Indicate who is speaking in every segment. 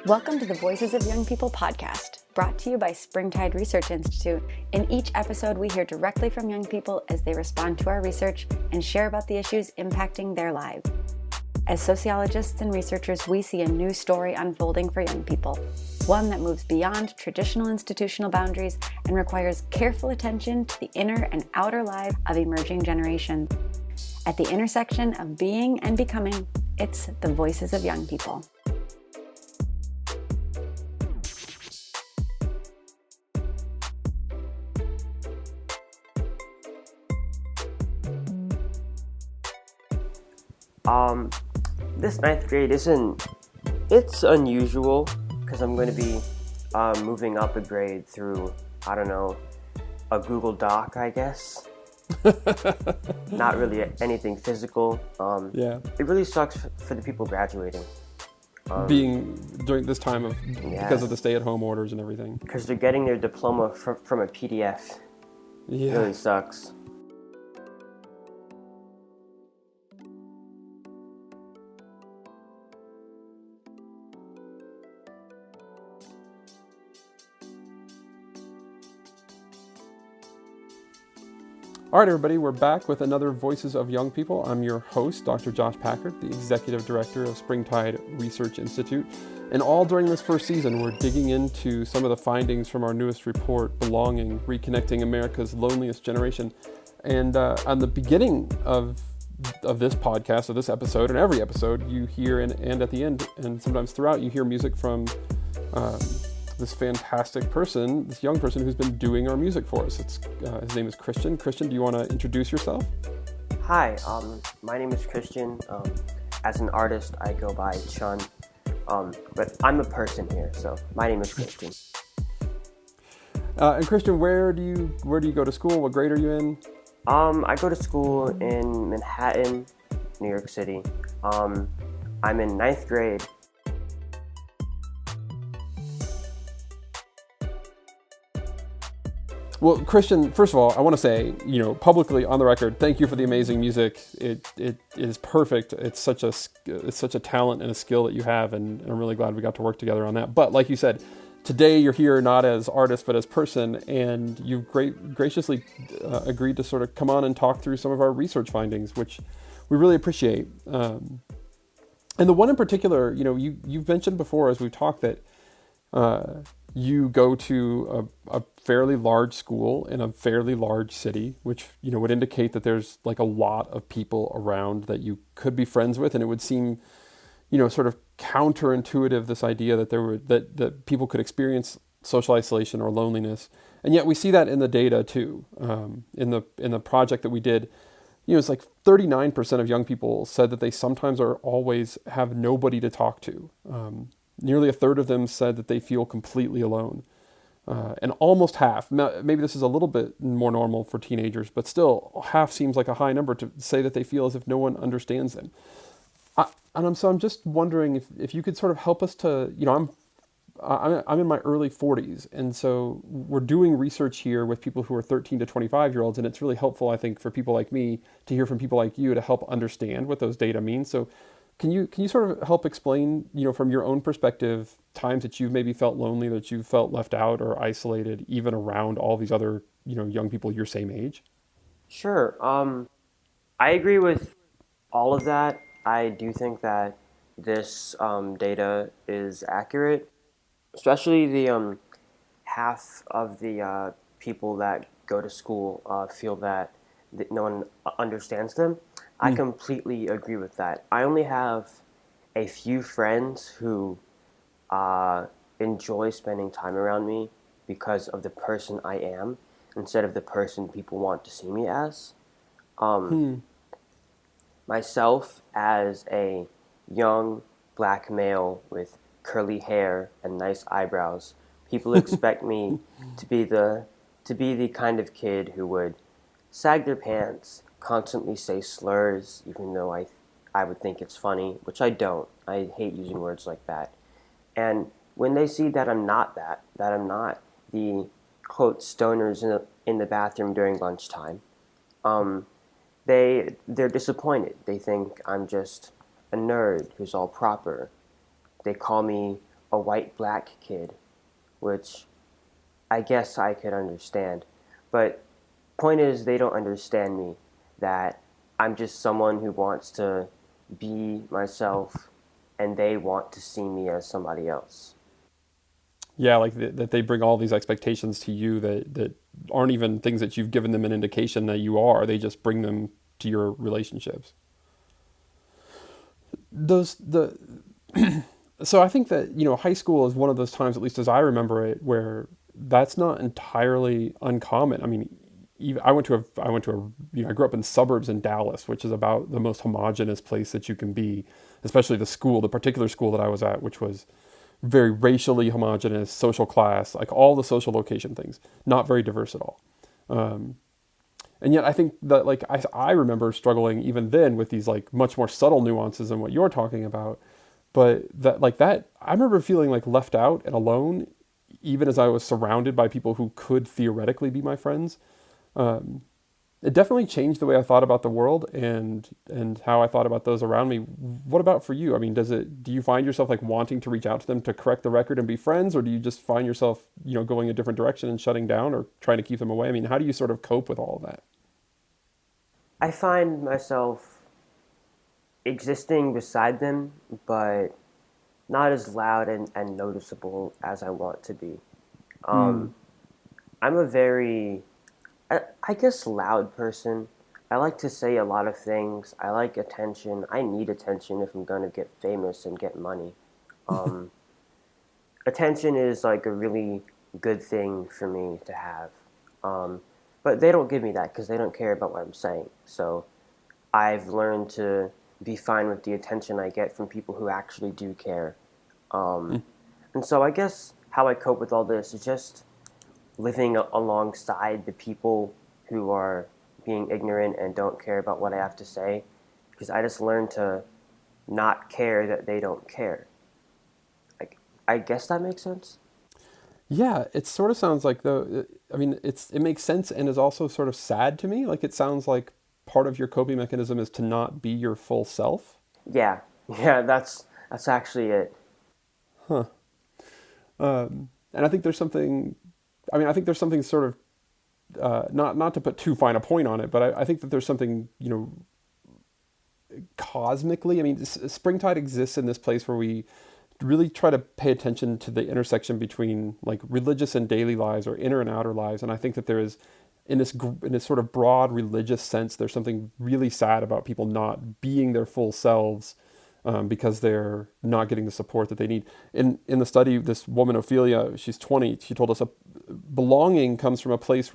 Speaker 1: Welcome to the Voices of Young People podcast, brought to you by Springtide Research Institute. In each episode, we hear directly from young people as they respond to our research and share about the issues impacting their lives. As sociologists and researchers, we see a new story unfolding for young people, one that moves beyond traditional institutional boundaries and requires careful attention to the inner and outer lives of emerging generations. At the intersection of being and becoming, it's the Voices of Young People.
Speaker 2: This ninth grade it's unusual because I'm going to be moving up a grade through, I don't know, a Google Doc, I guess. Not really anything physical. It really sucks for the people graduating.
Speaker 3: Being during this time of because of the stay-at-home orders and everything.
Speaker 2: Because they're getting their diploma from a PDF.
Speaker 3: Yeah.
Speaker 2: It really sucks.
Speaker 3: All right, everybody, we're back with another Voices of Young People. I'm your host, Dr. Josh Packard, the Executive Director of Springtide Research Institute. And all during this first season, we're digging into some of the findings from our newest report, Belonging, Reconnecting America's Loneliest Generation. And on the beginning of this podcast, of this episode, and every episode, you hear, and at the end, and sometimes throughout, you hear music from this fantastic person, this young person who's been doing our music for us. His name is Christian. Christian, do you want to introduce yourself?
Speaker 2: Hi, my name is Christian. As an artist, I go by Chun, but I'm a person here, so my name is Christian.
Speaker 3: And Christian, where do you go to school? What grade are you in?
Speaker 2: I go to school in Manhattan, New York City. I'm in ninth grade.
Speaker 3: Well, Christian, first of all, I want to say, publicly on the record, thank you for the amazing music. It is perfect. It's such a talent and a skill that you have, and I'm really glad we got to work together on that. But like you said, today you're here not as artist but as person, and you've graciously agreed to sort of come on and talk through some of our research findings, which we really appreciate. And the one in particular, you've mentioned before as we've talked that you go to a fairly large school in a fairly large city, which, would indicate that there's like a lot of people around that you could be friends with. And it would seem, sort of counterintuitive, this idea that that people could experience social isolation or loneliness. And yet we see that in the data too. In the project that we did, it's like 39% of young people said that they sometimes or always have nobody to talk to. Nearly a third of them said that they feel completely alone. And almost half, maybe this is a little bit more normal for teenagers, but still half seems like a high number to say that they feel as if no one understands them. I'm just wondering if you could sort of help us to, I'm in my early 40s, and so we're doing research here with people who are 13 to 25-year-olds, and it's really helpful, I think, for people like me to hear from people like you to help understand what those data mean. So Can you sort of help explain, from your own perspective, times that you've maybe felt lonely, that you've felt left out or isolated, even around all these other, young people your same age?
Speaker 2: Sure. I agree with all of that. I do think that this data is accurate, especially the half of the people that go to school feel that no one understands them. I completely agree with that. I only have a few friends who enjoy spending time around me because of the person I am instead of the person people want to see me as. Myself, as a young black male with curly hair and nice eyebrows, people expect me to be the kind of kid who would sag their pants, constantly say slurs, even though I would think it's funny, which I don't. I hate using words like that. And when they see that I'm not that I'm not the, quote, stoners in the bathroom during lunchtime, they're disappointed. They think I'm just a nerd who's all proper. They call me a white black kid, which I guess I could understand. But point is, they don't understand me, that I'm just someone who wants to be myself and they want to see me as somebody else.
Speaker 3: Yeah, like that they bring all these expectations to you that aren't even things that you've given them an indication that you are. They just bring them to your relationships. Those the So I think that, high school is one of those times, at least as I remember it, where that's not entirely uncommon. I mean, even, I grew up in suburbs in Dallas, which is about the most homogenous place that you can be, especially the particular school that I was at, which was very racially homogenous, social class, like all the social location things, not very diverse at all. And yet I think that, like, I remember struggling even then with these like much more subtle nuances than what you're talking about. But I remember feeling like left out and alone, even as I was surrounded by people who could theoretically be my friends. It definitely changed the way I thought about the world and how I thought about those around me. What about for you? I mean, do you find yourself like wanting to reach out to them to correct the record and be friends, or do you just find yourself, going a different direction and shutting down or trying to keep them away? I mean, how do you sort of cope with all of that?
Speaker 2: I find myself existing beside them, but not as loud and noticeable as I want to be.
Speaker 3: Mm.
Speaker 2: Um, I'm a very, I guess, loud person. I like to say a lot of things. I like attention. I need attention if I'm going to get famous and get money. Um, Attention is like a really good thing for me to have. Um, but they don't give me that because they don't care about what I'm saying. So I've learned to be fine with the attention I get from people who actually do care. Um,
Speaker 3: Mm.
Speaker 2: and so I guess how I cope with all this is just living alongside the people who are being ignorant and don't care about what I have to say, because I just learned to not care that they don't care. Like, I guess that makes sense.
Speaker 3: Yeah, it sort of sounds like I mean, it makes sense and is also sort of sad to me. Like it sounds like part of your coping mechanism is to not be your full self.
Speaker 2: Yeah, yeah, that's actually it.
Speaker 3: Huh. And I think there's something. I mean, I think there's something sort of not to put too fine a point on it, but I think that there's something, cosmically. I mean, Springtide exists in this place where we really try to pay attention to the intersection between like religious and daily lives, or inner and outer lives. And I think that there is, in this sort of broad religious sense, there's something really sad about people not being their full selves, because they're not getting the support that they need. In the study, this woman Ophelia, she's 20. She told us belonging comes from a place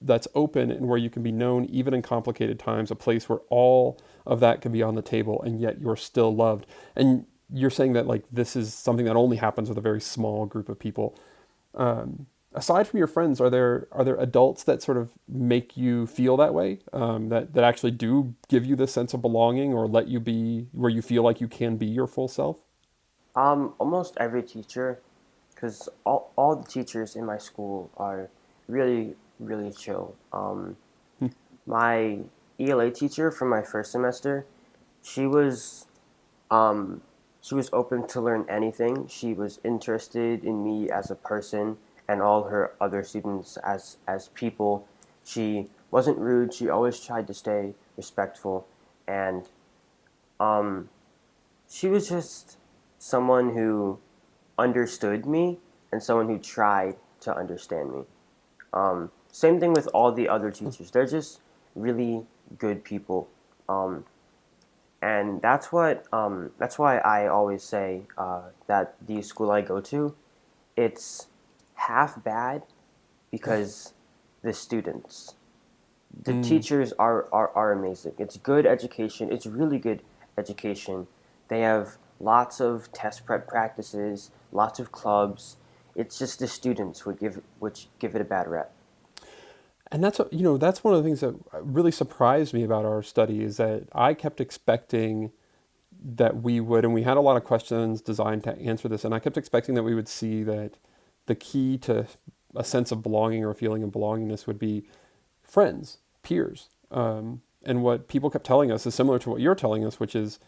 Speaker 3: that's open and where you can be known even in complicated times. A place where all of that can be on the table and yet you're still loved. And you're saying that like this is something that only happens with a very small group of people. Aside from your friends, are there adults that sort of make you feel that way? That actually do give you this sense of belonging, or let you be where you feel like you can be your full self?
Speaker 2: Almost every teacher, because all the teachers in my school are really, really chill. My ELA teacher from my first semester, she was um, she was open to learn anything. She was interested in me as a person and all her other students as people. She wasn't rude. She always tried to stay respectful, and um, she was just someone who understood me and someone who tried to understand me. Same thing with all the other teachers. They're just really good people. Um, and that's why I always say that the school I go to, it's half bad because the students, the
Speaker 3: Mm.
Speaker 2: teachers are amazing. It's good education. It's really good education. They have lots of test prep practices, lots of clubs. It's just the students which give it a bad rep.
Speaker 3: And that's one of the things that really surprised me about our study is that I kept expecting that we would, and we had a lot of questions designed to answer this, and I kept expecting that we would see that the key to a sense of belonging or a feeling of belongingness would be friends, peers. And what people kept telling us is similar to what you're telling us, which is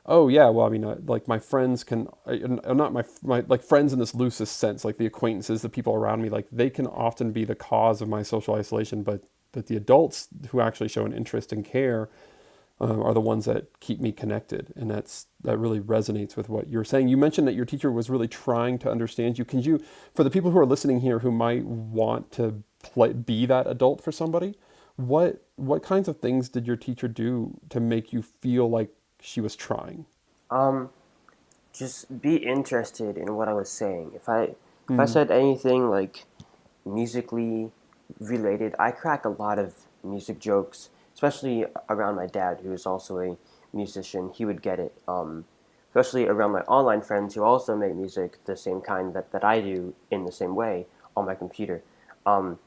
Speaker 3: oh yeah, well, I mean, like my friends can, not my like friends in this loosest sense, like the acquaintances, the people around me, like they can often be the cause of my social isolation, but the adults who actually show an interest and care are the ones that keep me connected, and that really resonates with what you're saying. You mentioned that your teacher was really trying to understand you. Can you, for the people who are listening here who might want to be that adult for somebody, what kinds of things did your teacher do to make you feel like she was trying?
Speaker 2: Um, just be interested in what I was saying. If I
Speaker 3: Hmm.
Speaker 2: said anything like musically related, I crack a lot of music jokes, especially around my dad, who is also a musician. He would get it. Especially around my online friends who also make music the same kind that I do in the same way on my computer. Um,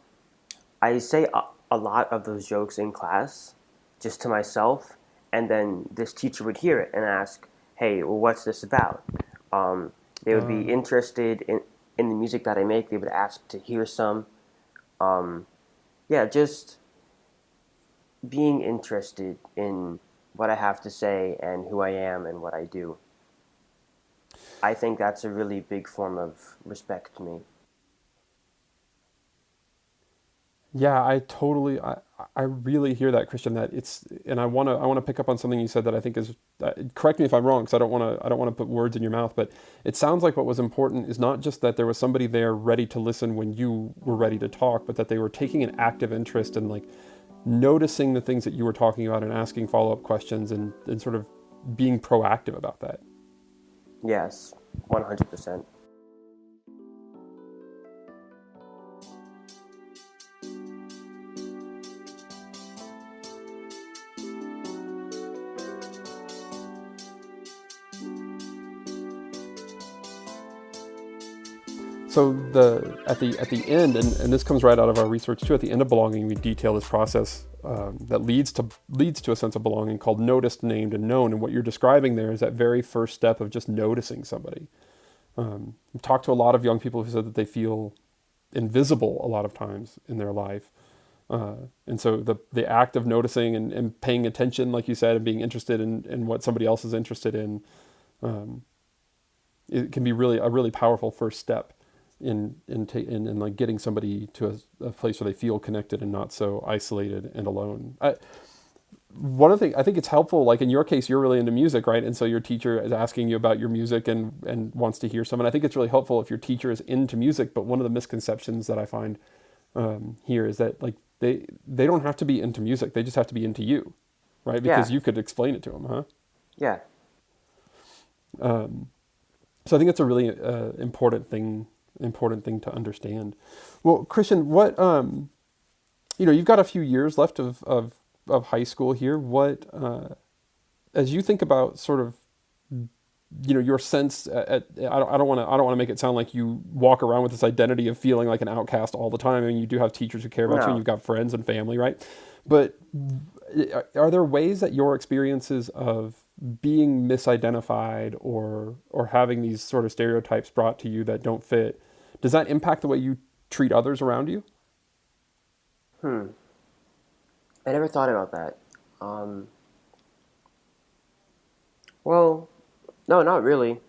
Speaker 2: I say a lot of those jokes in class just to myself, and then this teacher would hear it and ask, "Hey, well, what's this about?" They would be
Speaker 3: Uh,
Speaker 2: interested in the music that I make. They would ask to hear some. Um, yeah, just being interested in what I have to say and who I am and what I do. I think that's a really big form of respect to me.
Speaker 3: Yeah, I really hear that, Christian. That it's, and I want to pick up on something you said that I think is, correct me if I'm wrong, because I don't want to put words in your mouth, but it sounds like what was important is not just that there was somebody there ready to listen when you were ready to talk, but that they were taking an active interest in like noticing the things that you were talking about and asking follow-up questions and sort of being proactive about that.
Speaker 2: Yes, 100%.
Speaker 3: So at the end, and this comes right out of our research too. At the end of belonging, we detail this process that leads to a sense of belonging called noticed, named, and known. And what you're describing there is that very first step of just noticing somebody. I've talked to a lot of young people who said that they feel invisible a lot of times in their life, and so the act of noticing and paying attention, like you said, and being interested in what somebody else is interested in, um, it can be really a really powerful first step in like getting somebody to a place where they feel connected and not so isolated and alone. One of the things I think it's helpful, like in your case, you're really into music, right? And so your teacher is asking you about your music and wants to hear some. And I think it's really helpful if your teacher is into music. But one of the misconceptions that I find here is that like they don't have to be into music; they just have to be into you, right? Because
Speaker 2: Yeah,
Speaker 3: you could explain it to them, huh?
Speaker 2: yeah.
Speaker 3: Um, so I think it's a really important thing to understand. Well, Christian, what you've got a few years left of high school here. What as you think about sort of your sense I don't want to make it sound like you walk around with this identity of feeling like an outcast all the time. I mean, you do have teachers who care about you, and
Speaker 2: No.
Speaker 3: you've got friends and family, right? But are there ways that your experiences of being misidentified or having these sort of stereotypes brought to you that don't fit, does that impact the way you treat others around you?
Speaker 2: Hmm. I never thought about that. Um, well, no, not really.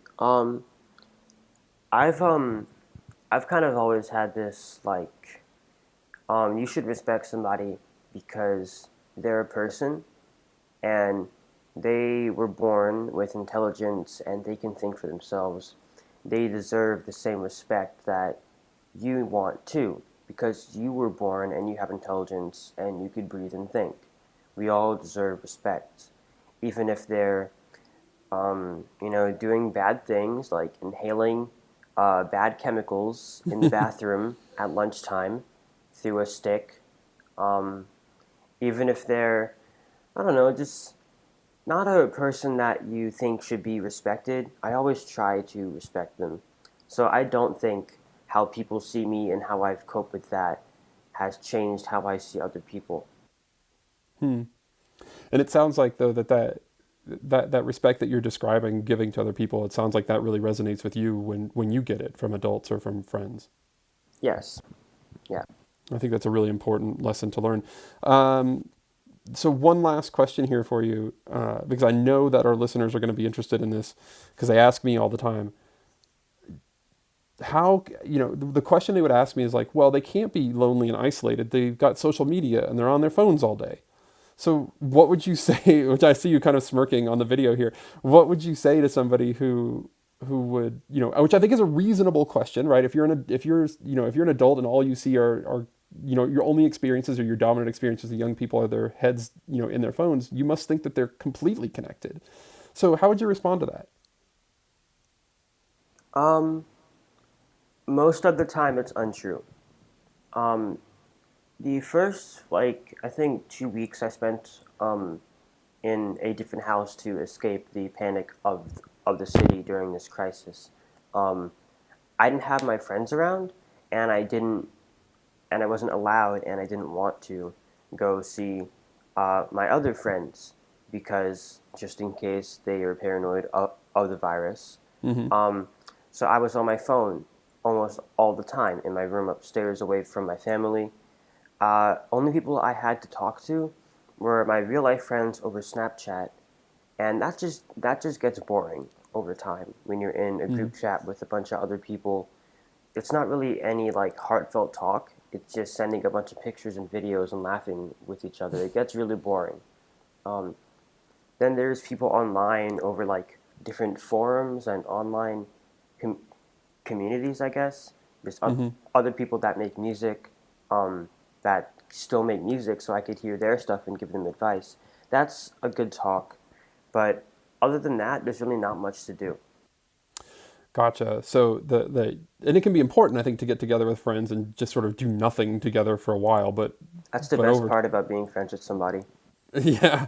Speaker 2: I've um, I've kind of always had this like, you should respect somebody because they're a person and they were born with intelligence and they can think for themselves. They deserve the same respect that you want too, because you were born and you have intelligence and you could breathe and think. We all deserve respect, even if they're, doing bad things like inhaling bad chemicals in the bathroom at lunchtime through a stick. Um, Even if they're, I don't know, just not a person that you think should be respected. I always try to respect them. So I don't think how people see me and how I've coped with that has changed how I see other people.
Speaker 3: Hmm. And it sounds like though that respect that you're describing giving to other people, it sounds like that really resonates with you when you get it from adults or from friends.
Speaker 2: Yes. Yeah.
Speaker 3: I think that's a really important lesson to learn. Um, So one last question here for you, because I know that our listeners are going to be interested in this, because they ask me all the time. How, the question they would ask me is like, well, they can't be lonely and isolated. They've got social media and they're on their phones all day. So what would you say, which I see you kind of smirking on the video here, what would you say to somebody who would, which I think is a reasonable question, right? If you're an adult and all you see are your only experiences or your dominant experiences of young people are their heads, in their phones, you must think that they're completely connected. So how would you respond to that?
Speaker 2: Most of the time it's untrue. The first, I think 2 weeks I spent in a different house to escape the panic of the city during this crisis. I didn't have my friends around, and I wasn't allowed, and I didn't want to go see my other friends because just in case they are paranoid of the virus.
Speaker 3: Mm-hmm.
Speaker 2: So I was on my phone almost all the time in my room upstairs away from my family. Only people I had to talk to were my real life friends over Snapchat, and that just gets boring over time when you're in a group chat with a bunch of other people. It's not really any heartfelt talk. It's just sending a bunch of pictures and videos and laughing with each other. It gets really boring. Then there's people online over different forums and online communities, I guess. There's other people that make music, that still make music, so I could hear their stuff and give them advice. That's a good talk. But other than that, there's really not much to do.
Speaker 3: Gotcha. So and it can be important, I think, to get together with friends and just sort of do nothing together for a while. But
Speaker 2: that's the best part about being friends with somebody.
Speaker 3: Yeah.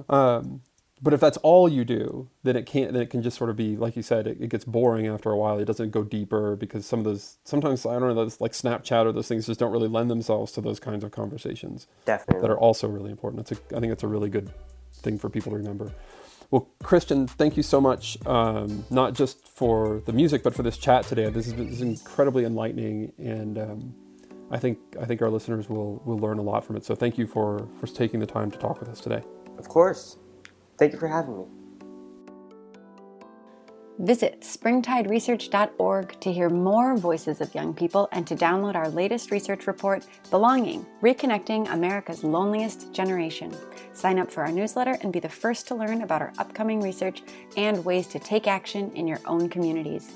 Speaker 3: But if that's all you do, then it can just sort of be, like you said, it gets boring after a while. It doesn't go deeper because sometimes, I don't know, those like Snapchat or those things just don't really lend themselves to those kinds of conversations.
Speaker 2: Definitely.
Speaker 3: That are also really important. I think it's a really good thing for people to remember. Well, Christian, thank you so much, not just for the music, but for this chat today. This is incredibly enlightening, and I think our listeners will learn a lot from it. So thank you for taking the time to talk with us today.
Speaker 2: Of course. Thank you for having me.
Speaker 1: Visit springtideresearch.org to hear more voices of young people and to download our latest research report, Belonging: Reconnecting America's Loneliest Generation. Sign up for our newsletter and be the first to learn about our upcoming research and ways to take action in your own communities.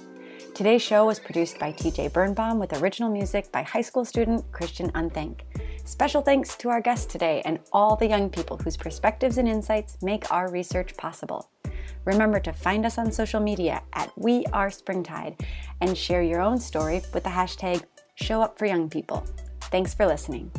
Speaker 1: Today's show was produced by TJ Birnbaum with original music by high school student Christian Unthank. Special thanks to our guests today and all the young people whose perspectives and insights make our research possible. Remember to find us on social media at We Are Springtide and share your own story with the hashtag ShowUpForYoungPeople. Thanks for listening.